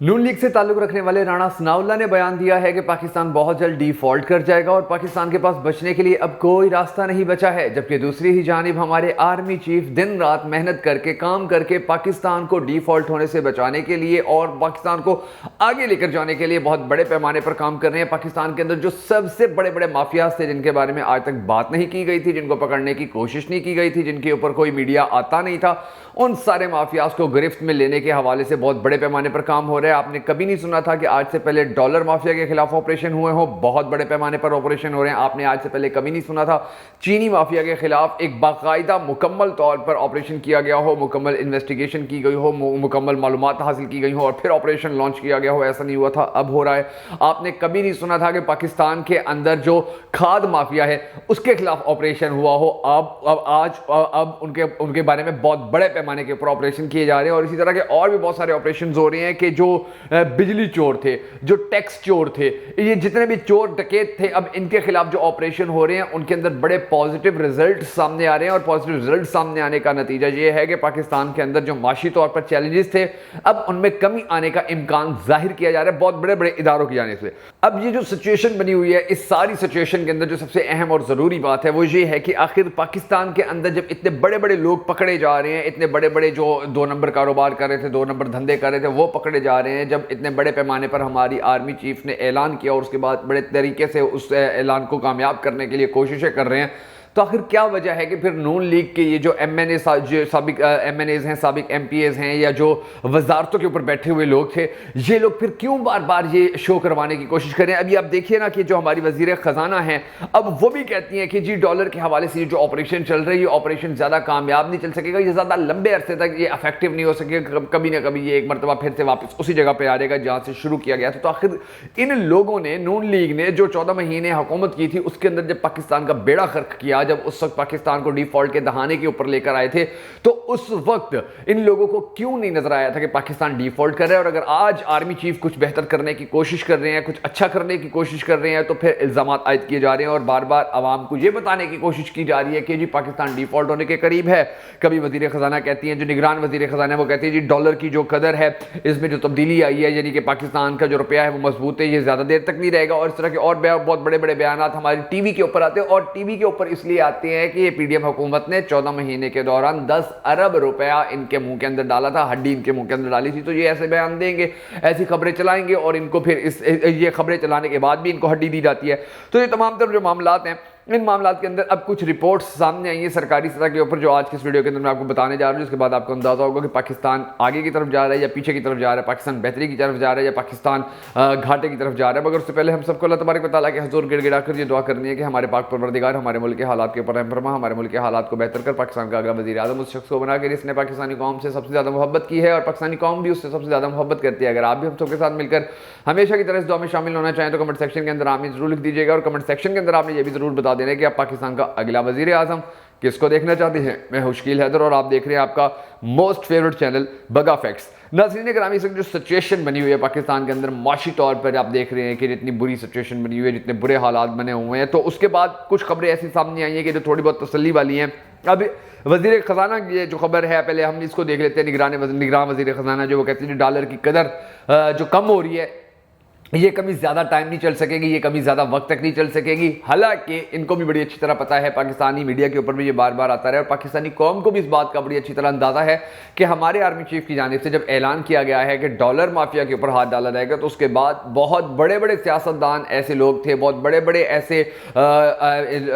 नून league से ताल्लुक रखने वाले राणा सनाउल्लाह ने बयान दिया है कि पाकिस्तान बहुत जल्द डिफॉल्ट कर जाएगा और पाकिस्तान के पास बचने के लिए अब कोई रास्ता नहीं बचा है। जबकि दूसरी ही जानिब हमारे आर्मी चीफ दिन रात मेहनत करके काम करके पाकिस्तान को डिफॉल्ट होने से बचाने के लिए और पाकिस्तान को आगे लेकर जाने के लिए बहुत बड़े पैमाने पर काम कर रहे हैं। पाकिस्तान के अंदर जो सबसे बड़े बड़े माफियाज थे जिनके बारे में आज तक बात नहीं की गई थी, जिनको पकड़ने की कोशिश नहीं की गई थी, जिनके ऊपर कोई मीडिया आता नहीं था, उन सारे माफियाज को गिरफ्त में लेने के हवाले से बहुत बड़े पैमाने पर काम हो रहा है। आपने कभी नहीं सुना था कि आज से पहले डॉलर माफिया के खिलाफ ऑपरेशन हुए हो, बहुत बड़े पैमाने पर ऑपरेशन हो रहे हैं। आपने आज से पहले कभी नहीं सुना था चीनी माफिया के खिलाफ एक बाकायदा मुकम्मल तौर पर ऑपरेशन किया गया हो, मुकम्मल इन्वेस्टिगेशन की गई हो, मुकम्मल मालूमात हासिल की गई हो और फिर ऑपरेशन लॉन्च किया गया हो। ऐसा नहीं हुआ था, अब हो रहा है। आपने कभी नहीं सुना था कि पाकिस्तान के अंदर जो खाद माफिया है उसके खिलाफ ऑपरेशन हुआ हो। अब उनके बारे में बहुत बड़े पैमाने के ऊपर ऑपरेशन किए जा रहे हैं और इसी तरह के और भी बहुत सारे ऑपरेशन हो रहे हैं कि जो बिजली चोर थे, जो टैक्स चोर थे, ये जितने भी चोर डकैत थे, अब इनके खिलाफ जो ऑपरेशन हो रहे हैं उनके अंदर बड़े पॉजिटिव रिजल्ट सामने आ रहे हैं। और पॉजिटिव रिजल्ट सामने आने का नतीजा ये है कि पाकिस्तान के अंदर जो माशी तौर पर चैलेंजेस थे अब उनमें कमी आने का इम्कान जाहिर किया जा रहा है बहुत बड़े बड़े इदारों की जाने से। अब ये जो सिचुएशन बनी हुई है, इस सारी सिचुएशन के अंदर जो सबसे अहम और जरूरी बात है वो ये है कि आखिर पाकिस्तान के अंदर जब इतने बड़े बड़े लोग पकड़े जा रहे हैं, इतने बड़े बड़े जो 2 नंबर कारोबार कर रहे थे, 2 नंबर धंधे कर रहे थे, वो पकड़े जा रहे हैं, जब इतने बड़े पैमाने पर हमारी आर्मी चीफ ने ऐलान किया और उसके बाद बड़े तरीके से उस ऐलान को कामयाब करने के लिए कोशिशें कर रहे हैं, तो आखिर क्या वजह है कि फिर नून लीग के ये जो एमएनए साबिक एमएनएज हैं, साबिक एमपीएज हैं या जो वजारतों के ऊपर बैठे हुए लोग थे, ये लोग फिर क्यों बार बार ये शो करवाने की कोशिश कर रहे हैं। अभी आप देखिए ना कि जो हमारी वजीर खजाना है अब वो भी कहती हैं कि जी डॉलर के हवाले से जो ऑपरेशन चल रही है, ऑपरेशन ज़्यादा कामयाब नहीं चल सकेगा, ये ज़्यादा लंबे अरसे तक ये इफेक्टिव नहीं हो सकेगा, कभी ना कभी ये एक मरतबा फिर से वापस उसी जगह पर आ जाएगा जहाँ से शुरू किया गया था। तो आखिर इन लोगों ने, नून लीग ने जो 14 महीने हुकूमत की थी उसके अंदर जब पाकिस्तान का बेड़ा गर्क किया, जब उस वक्त पाकिस्तान को डिफॉल्ट के दहाने के ऊपर लेकर आए थे, तो उस वक्त इन लोगों को क्यों नहीं नजर आया था कि पाकिस्तान डिफॉल्ट कर रहा है। और अगर आज आर्मी चीफ कुछ बेहतर करने की कोशिश कर रहे हैं, कुछ अच्छा करने की कोशिश कर रहे हैं, तो फिर इल्जामात आयद किए जा रहे हैं और बार बार आवाम को यह बताने की कोशिश की जा रही है कि जी पाकिस्तान डिफॉल्ट होने के करीब है। कभी वजीर खजाना कहती है, जो निगरान वजीर खजाना है वो कहती है जी डॉलर की जो कदर है इसमें जो तब्दीली आई है, यानी कि पाकिस्तान का जो रुपया है वो मजबूत है, ये ज्यादा देर तक नहीं रहेगा। और इस तरह के और बहुत बड़े बड़े बयान हमारी टीवी के ऊपर आते हैं और टीवी के ऊपर इसलिए आते हैं कि ये पीडीएम हुकूमत ने 14 महीने के दौरान 10 अरब रुपया इनके मुंह के अंदर डाला था, हड्डी इनके मुंह के अंदर डाली थी। तो ये ऐसे बयान देंगे, ऐसी खबरें चलाएंगे और इनको फिर ये खबरें चलाने के बाद भी इनको हड्डी दी जाती है। तो ये तमाम तरह जो मामलात हैं, इन मामलात के अंदर अब कुछ रिपोर्ट्स सामने आई है सरकारी सतह के ऊपर, जो आज की इस वीडियो के अंदर मैं आपको बताने जा रहा हूँ, जिसके बाद आपको अंदाजा होगा कि पाकिस्तान आगे की तरफ जा रहा है या पीछे की तरफ जा रहा है, पाकिस्तान बेहतरी की तरफ जा रहा है या पाकिस्तान घाटे की तरफ जा रहा है। मगर उससे पहले हम सबको अल्लाह तबारक व तआला के हुजूर गिड़गिड़ा कर ये दुआ करनी है कि हमारे पाक परवरदिगार हमारे मुल्क के हालात के ऊपर रहम फरमा, हमारे मुल्क के हालात को बेहतर कर पाकिस्तान का अगला वज़ीर आज़म उस शख्स को बना कर जिसने पाकिस्तानी कौम से सबसे ज़्यादा मोहब्बत की है और पाकिस्तानी कौम भी उससे सबसे ज़्यादा मोहब्बत करती है। अगर आप भी हम सबके साथ मिलकर हमेशा की तरह इस दुआ में शामिल होना चाहें तो कमेंट सेक्शन के अंदर आमीन जरूर लिख दीजिएगा और कमेंट सेक्शन के अंदर आपने ये भी जरूर बता देना है कि आप पाकिस्तान का अगला वजीर आजम किसको देखना चाहते हैं। मैं हूं शकील हैदर और आप देख रहे हैं आपका मोस्ट फेवरेट चैनल बगा फैक्ट्स। नाज़रीन ग्रामी से जो सिचुएशन बनी हुई है पाकिस्तान के अंदर माशी तौर पर आप देख रहे हैं कि जितनी बुरी सिचुएशन बनी हुई है, जितने बुरे हालात बने हुए हैं, तो उसके बाद कुछ खबरें ऐसी सामने आई हैं कि जो थोड़ी बहुत तसल्ली वाली हैं। अब वजीर खजाना की जो खबर है, पहले हम इसको देख लेते हैं। निगरान वजीर खजाना जो वो कहते हैं डॉलर की कदर जो कम हो रही है, ये कमी ज़्यादा टाइम नहीं चल सकेगी, ये कमी ज़्यादा वक्त तक नहीं चल सकेगी। हालांकि इनको भी बड़ी अच्छी तरह पता है, पाकिस्तानी मीडिया के ऊपर भी ये बार बार आता रहा है और पाकिस्तानी कौम को भी इस बात का बड़ी अच्छी तरह अंदाज़ा है कि हमारे आर्मी चीफ की जानिब से जब ऐलान किया गया है कि डॉलर माफिया के ऊपर हाथ डाला जाएगा, तो उसके बाद बहुत बड़े बड़े सियासतदान ऐसे लोग थे, बहुत बड़े बड़े ऐसे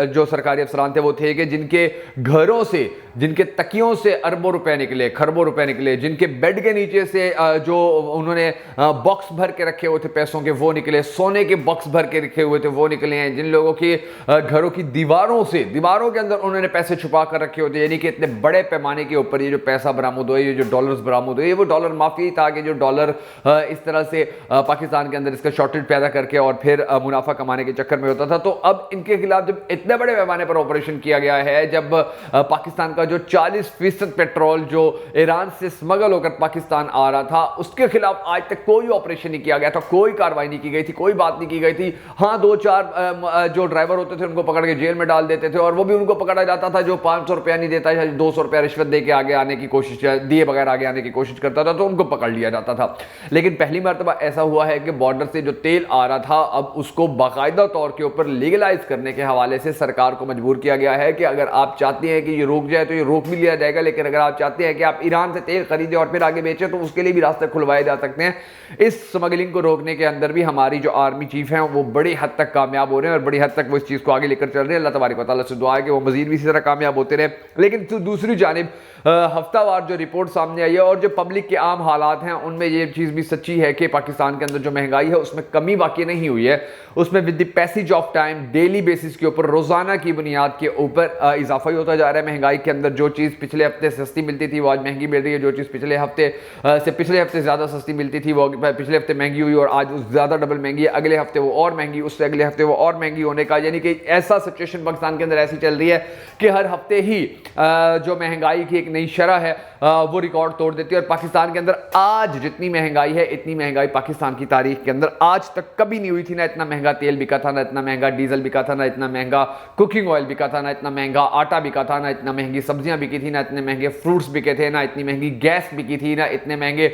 जो सरकारी अफसरान थे वो थे कि जिनके घरों से, जिनके तकियों से अरबों रुपए निकले, खरबों रुपए निकले, जिनके बेड के नीचे से जो उन्होंने बॉक्स भर के रखे हुए थे पैसों के वो निकले, सोने के बॉक्स भर के रखे हुए थे वो निकले हैं, जिन लोगों की घरों की दीवारों के अंदर उन्होंने पैसे छुपा कर रखे होते, यानी कि इतने बड़े पैमाने के ऊपर ये जो पैसा बरामद हुआ, ये जो डॉलर्स बरामद हुए, ये वो डॉलर माफी था कि जो डॉलर इस तरह से पाकिस्तान के अंदर इसका शॉर्टेज पैदा करके और फिर मुनाफा कमाने के चक्कर में होता था। तो अब इनके खिलाफ जब इतने बड़े पैमाने पर ऑपरेशन किया गया है, जब पाकिस्तान का जो 40% पेट्रोल जो ईरान से स्मगल होकर पाकिस्तान आ रहा था उसके खिलाफ आज तक कोई ऑपरेशन नहीं किया गया था, कोई कार्रवाई नहीं की गई थी, कोई बात नहीं की गई थी। हाँ, 2-4 जो ड्राइवर होते थे उनको पकड़ के जेल में डाल देते थे, और वो भी उनको पकड़ा जाता था जो 500 रुपया नहीं देता या 200 रुपया रिश्वत दे के आगे आने की कोशिश, दिए बगैर आगे आने की कोशिश करता था तो उनको पकड़ लिया जाता था। लेकिन पहली मर्तबा ऐसा हुआ है कि बॉर्डर से जो तेल आ रहा था, अब उसको बाकायदा तौर के ऊपर लीगलाइज करने के हवाले से सरकार को मजबूर किया गया है कि अगर आप चाहते हैं कि ये रोक जाए तो ये रोक भी लिया जाएगा, लेकिन अगर आप चाहते हैं कि आप ईरान से तेल खरीदें और फिर आगे बेचें तो उसके लिए भी रास्ते खुलवाए जा सकते हैं। इस स्मगलिंग को रोकने के अंदर भी हमारी जो आर्मी चीफ हैं वो बड़ी हद तक कामयाब हो रहे हैं और बड़ी हद तक वो इस चीज़ को आगे लेकर चल रहे हैं। अल्लाह तबारक व तआला से दुआ है कि वो मजीद भी इसी तरह कामयाब होते रहे। लेकिन दूसरी जानिब हफ्तावार जो रिपोर्ट सामने आई है और जो पब्लिक के आम हालात हैं उनमें ये चीज़ भी सच्ची है कि पाकिस्तान के अंदर जो महंगाई है उसमें कमी वाकई नहीं हुई है, उसमें with the passage of time daily basis के ऊपर रोज़ाना की बुनियाद के ऊपर इजाफा ही होता जा रहा है महंगाई के अंदर। जो चीज़ पिछले हफ्ते सस्ती मिलती थी वो आज महंगी मिल रही है, जो चीज़ पिछले हफ्ते ज़्यादा सस्ती मिलती थी वो पिछले हफ्ते महंगी हुई और आज ज़्यादा डबल महंगी है, अगले हफ्ते वो और महंगी, उससे अगले हफ्ते वो और महंगी होने का, यानी कि ऐसा सिचुएशन पाकिस्तान के अंदर ऐसी चल रही है कि हर हफ्ते ही जो महंगाई की एक नई शरह है वो रिकॉर्ड तोड़ देती है। और पाकिस्तान के अंदर आज जितनी महंगाई है, इतनी महंगाई पाकिस्तान की तारीख के अंदर आज तक कभी नहीं हुई थी। ना इतना महंगा तेल बिका था, ना इतना महंगा डीजल बिका था, ना इतना महंगा कुकिंग ऑयल बिका था, ना इतना महंगा आटा बिका था, ना इतना महंगी सब्जियां बिकी थी, ना इतने महंगे फ्रूट्स बिके थे, ना इतनी महंगी गैस बिकी थी, ना इतने महंगे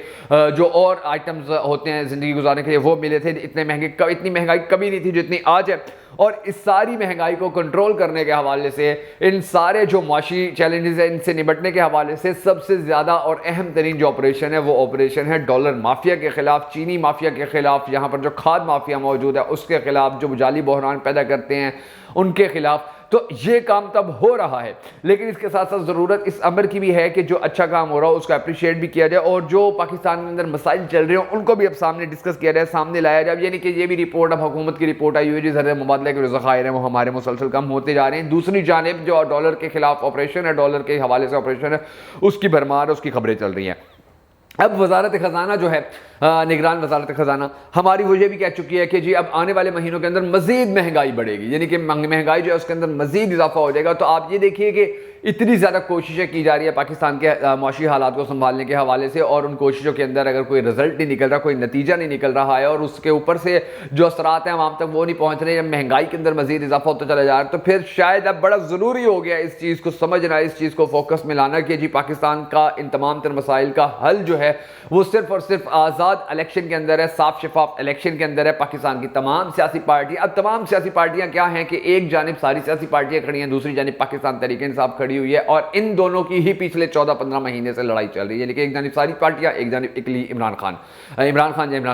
जो और आइटम्स होते हैं जिंदगी गुजारने के लिए वो मिले थे। इतनी महंगाई कभी नहीं थी जितनी आज है। और इस सारी महंगाई को कंट्रोल करने के हवाले से, इन सारे जो माशी चैलेंजेस हैं इनसे निपटने के हवाले से सबसे ज़्यादा और अहम तरीन जो ऑपरेशन है वो ऑपरेशन है डॉलर माफिया के खिलाफ, चीनी माफिया के खिलाफ, यहाँ पर जो खाद माफिया मौजूद है उसके खिलाफ, जो जाली बहरान पैदा करते हैं उनके खिलाफ। तो ये काम तब हो रहा है, लेकिन इसके साथ साथ ज़रूरत इस अमर की भी है कि जो अच्छा काम हो रहा हो उसको अप्रिशिएट भी किया जाए और जो पाकिस्तान के अंदर मसाइल चल रहे हो उनको भी अब सामने डिस्कस किया जाए, सामने लाया जाए। यानी कि ये भी रिपोर्ट अब हुकूमत की रिपोर्ट आई हुई है जिस तरह मुबादले के जो ज़खायर हैं वो हमारे मुसलसल कम होते जा रहे हैं। दूसरी जानिब जो डॉलर के खिलाफ ऑपरेशन है, डॉलर के हवाले से ऑपरेशन है, उसकी भरमार, उसकी खबरें चल रही हैं। अब वजारत ख़जाना जो है, निगरान वजारत ख़जाना हमारी वो ये भी कह चुकी है कि जी अब आने वाले महीनों के अंदर मजीद महंगाई बढ़ेगी, यानी कि महंगाई जो है उसके अंदर मजीद इजाफा हो जाएगा। तो आप ये देखिए कि इतनी ज़्यादा कोशिशें की जा रही है पाकिस्तान के माशी हालात को संभालने के हवाले से, और उन कोशिशों के अंदर अगर कोई रिजल्ट नहीं निकल रहा, कोई नतीजा नहीं निकल रहा है और उसके ऊपर से जो असरात हैं आवाम तक वो नहीं पहुँच रहे, महंगाई के अंदर मजीद इजाफा होता चला जा रहा है, तो फिर शायद अब बड़ा ज़रूरी हो गया इस चीज़ को समझना, इस चीज़ को फोकस में लाना कि जी पाकिस्तान का इन तमाम तर मसाइल का हल जो है वो सिर्फ और सिर्फ आज़ाद इलेक्शन के अंदर है, साफ शफाफ इलेक्शन के अंदर है। पाकिस्तान की तमाम सियासी पार्टियां, अब तमाम सियासी पार्टियां क्या हैं कि एक जानिब सारी सियासी पार्टियां खड़ी हैं, दूसरी जानिब पाकिस्तान तहरीक इंसाफ खड़ी हुई है, और इन दोनों की ही पिछले 14-15 महीने से लड़ाई चल रही है। लेकिन एक जानिब सारी पार्टियां, एक जानिब इमरान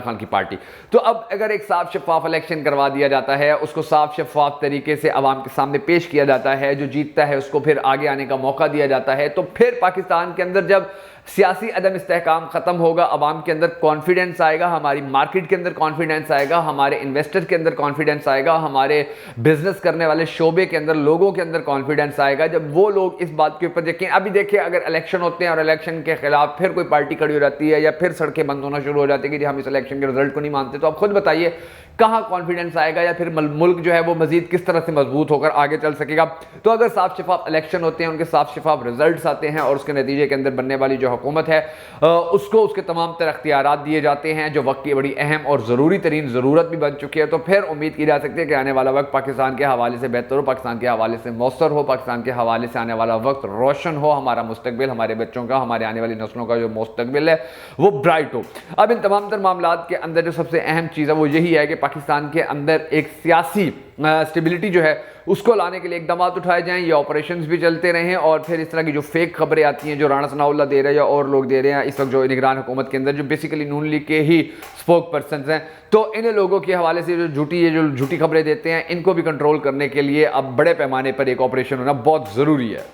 खान की पार्टी। तो अब अगर एक साफ शफाफ इलेक्शन करवा दिया जाता है, उसको साफ शफाफ तरीके से आवाम के सामने पेश किया जाता है, जो जीतता है उसको फिर आगे आने का मौका दिया जाता है, तो फिर पाकिस्तान के अंदर जब सियासी अदम इस्तेहकाम खत्म होगा, आवाम के अंदर कॉन्फिडेंस आएगा, हमारी मार्केट के अंदर कॉन्फिडेंस आएगा, हमारे इन्वेस्टर के अंदर कॉन्फिडेंस आएगा, हमारे बिजनेस करने वाले शोबे के अंदर लोगों के अंदर कॉन्फिडेंस आएगा, जब वो लोग इस बात के ऊपर देखें। अभी देखिए अगर इलेक्शन होते हैं और इलेक्शन के खिलाफ फिर कोई पार्टी खड़ी हो जाती है या फिर सड़कें बंद होना शुरू हो जाती है कि हम इस इलेक्शन के रिजल्ट को नहीं मानते, तो आप खुद बताइए कहाँ कॉन्फिडेंस आएगा या फिर मुल्क जो है वो मजीद किस तरह से मजबूत होकर आगे चल सकेगा। तो अगर साफ शफाफ इलेक्शन होते हैं, उनके साफ शफाफ रिजल्ट्स आते हैं और उसके नतीजे के अंदर बनने वाली जो हुकूमत है उसको उसके तमाम तरह इख्तियारात दिए जाते हैं, जो वक्त की बड़ी अहम और ज़रूरी तरीन ज़रूरत भी बन चुकी है, तो फिर उम्मीद की जा सकती है कि आने वाला वक्त पाकिस्तान के हवाले से बेहतर हो, पाकिस्तान के हवाले से मौसर हो, पाकिस्तान के हवाले से आने वाला वक्त रोशन हो, हमारा मुस्तकबिल, हमारे बच्चों का, हमारे आने वाली नस्लों का जो मुस्तकबिल है वो ब्राइट हो। अब इन तमाम तर मामलात के अंदर जो सबसे अहम चीज़ है वो यही है कि पाकिस्तान के अंदर एक सियासी स्टेबिलिटी जो है उसको लाने के लिए इकदाम उठाए जाएं, ये ऑपरेशंस भी चलते रहें, और फिर इस तरह की जो फेक खबरें आती हैं जो राणा सनाउल्लाह दे रहे हैं या और लोग दे रहे हैं इस वक्त जो निगरान हुकूमत के अंदर, जो बेसिकली नून लीग के ही स्पोक पर्सन हैं, तो इन लोगों के हवाले से जो झूठी खबरें देते हैं इनको भी कंट्रोल करने के लिए अब बड़े पैमाने पर एक ऑपरेशन होना बहुत ज़रूरी है।